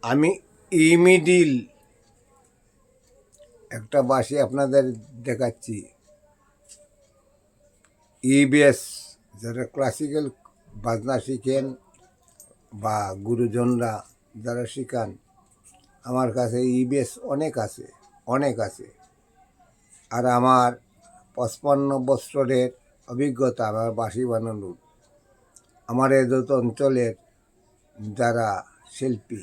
আমি ইমিডিল একটা বাঁশি আপনাদের দেখাচ্ছি। ইবিএস যারা ক্লাসিক্যাল বাজনা শিখেন বা গুরুজনরা যারা শিখান, আমার কাছে ইবিএস অনেক আছে। আর আমার 55 বছরের অভিজ্ঞতা আমার বাঁশি বানানোর। আমার এদত অঞ্চলের যারা শিল্পী,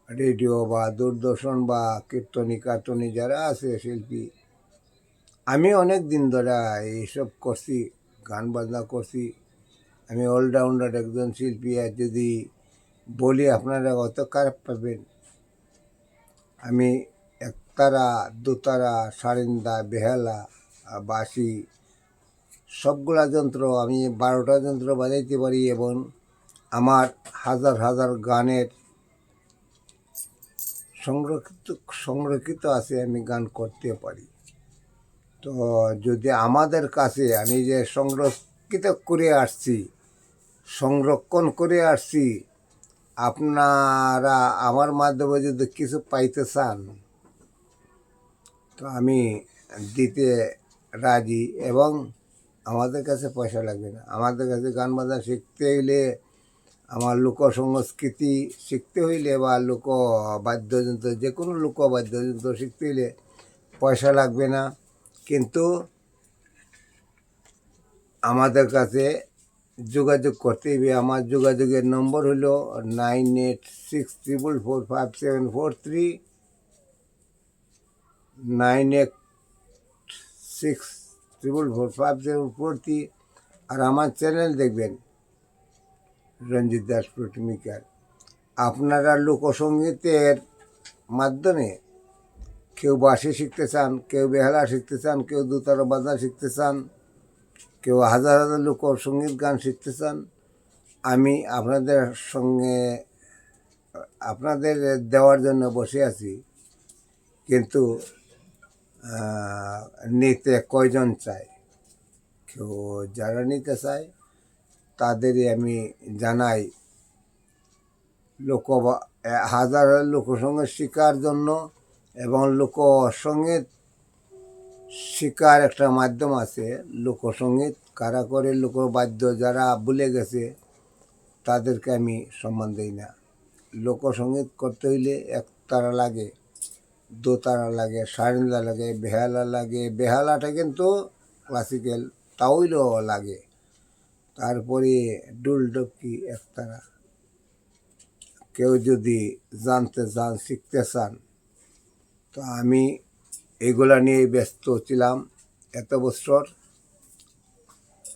রেডিও বা দূরদর্শন বা কীর্তনী যারা আছে শিল্পী, আমি অনেক দিন ধরে এইসব করছি, গান বাজনা করছি। আমি অলরাউন্ডার একজন শিল্পী। আর যদি বলি আপনারা অত খারাপ পাবেন। আমি একতারা, দোতারা, সারিন্দা, বেহালা, বাঁশি সবগুলা যন্ত্র আমি 12টা যন্ত্র বাজাইতে পারি এবং আমার হাজার গানের সংরক্ষিত আছে, আমি গান করতে পারি। তো যদি আমাদের কাছে আমি যে সংরক্ষণ করে আসছি, আপনারা আমার মাধ্যমে যদি কিছু পাইতে চান তো আমি দিতে রাজি। এবং আমাদের কাছে পয়সা লাগবে না। আমাদের কাছে গান বাজনা শিখতে হইলে, আমার লোক সংস্কৃতি শিখতে হইলে বা লোক বাদ্যযন্ত্র, যে কোনো লোক বাদ্যযন্ত্র শিখতে হইলে পয়সা লাগবে না। কিন্তু আমাদের কাছে যোগাযোগ করতে হবে। আমার যোগাযোগের নম্বর হলো 9864445743, 9864445743। আর আমার চ্যানেল দেখবেন রঞ্জিত দাস প্রতিমিকার। আপনারা লোকসঙ্গীতের মাধ্যমে কেউ বাঁশি শিখতে চান, কেউ বেহালা শিখতে চান, কেউ দোতারা বাজনা শিখতে চান, কেউ হাজার লোকসঙ্গীত গান শিখতে চান, আমি আপনাদের দেওয়ার জন্য বসে আছি। কিন্তু নিতে কয়জন চায়? কেউ যারা নিতে চায় তাদেরই আমি জানাই, হাজার লোকসঙ্গীত শেখার জন্য এবং লোকসঙ্গীত শেখার একটা মাধ্যম আছে। লোকসঙ্গীত কারা করে, লোকবাদ্য যারা ভুলে গেছে তাদেরকে আমি সম্মান দিই না। লোকসঙ্গীত করতে হইলে একতারা লাগে, দোতারা লাগে, সারিন্দা লাগে, বেহালা লাগে। বেহালাটা কিন্তু ক্লাসিক্যাল, তাওইলেও লাগে। তারপরে ডুলডুকি, একতারা। কেউ যদি জানতে চান, শিখতে চান, তো আমি এগুলা নিয়ে ব্যস্ত ছিলাম এত বছর,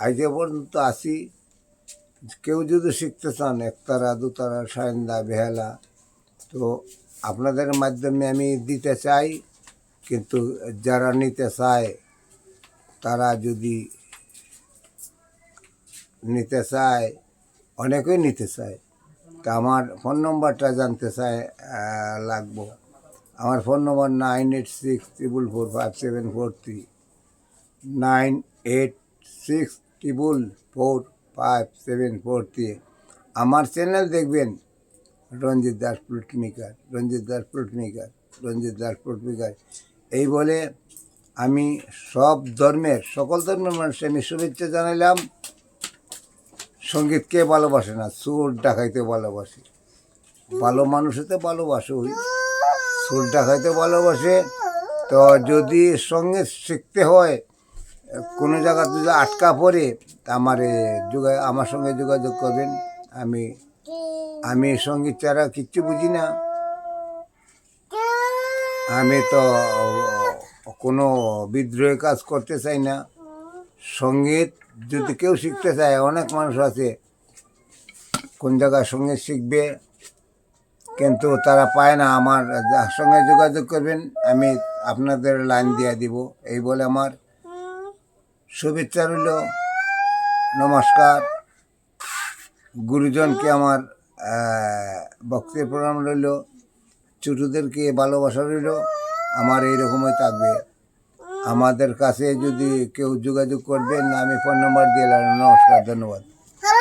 আজ পর্যন্ত আছি। কেউ যদি শিখতে চান একতারা, দোতারা, সারিন্দা, বেহালা, তো আপনাদের মাধ্যমে আমি দিতে চাই। কিন্তু যারা নিতে চায়, তারা যদি নিতে চায়, অনেকেই নিতে চায়, তা আমার ফোন নম্বরটা জানতে চায় লাগবো। আমার ফোন নম্বর 9864445743, 9864445743। আমার চ্যানেল দেখবেন রঞ্জিত দাস প্লটনিকার। এই বলে আমি সকল ধর্মের মানুষকে আমি শুভেচ্ছা জানাইলাম। সঙ্গীতকে ভালোবাসে না, সুর ডাকাইতে ভালোবাসে। ভালো মানুষ হতে ভালোবাসে, সুর ডাকাইতে ভালোবাসে। তো যদি সঙ্গীত শিখতে হয়, কোনো জায়গা যদি আটকা পড়ে, আমার সঙ্গে যোগাযোগ করবেন। আমি সঙ্গীত ছাড়া কিচ্ছু বুঝি না। আমি তো কোনো বিদ্রোহী কাজ করতে চাই না। সঙ্গীত যদি কেউ শিখতে চায়, অনেক মানুষ আছে কোন জায়গায় সঙ্গীত শিখবে, কিন্তু তারা পায় না। আমার সঙ্গে যোগাযোগ করবেন, আমি আপনাদের লাইন দিয়ে দিব। এই বলে আমার শুভেচ্ছা রইল, নমস্কার। গুরুজনকে আমার ভক্তির প্রণাম রইল, ছোটদেরকে ভালোবাসা রইল। আমার এইরকমই থাকবে। আমাদের কাছে যদি কেউ যোগাযোগ করবেন, আমি ফোন নম্বর দিয়ে নমস্কার, ধন্যবাদ।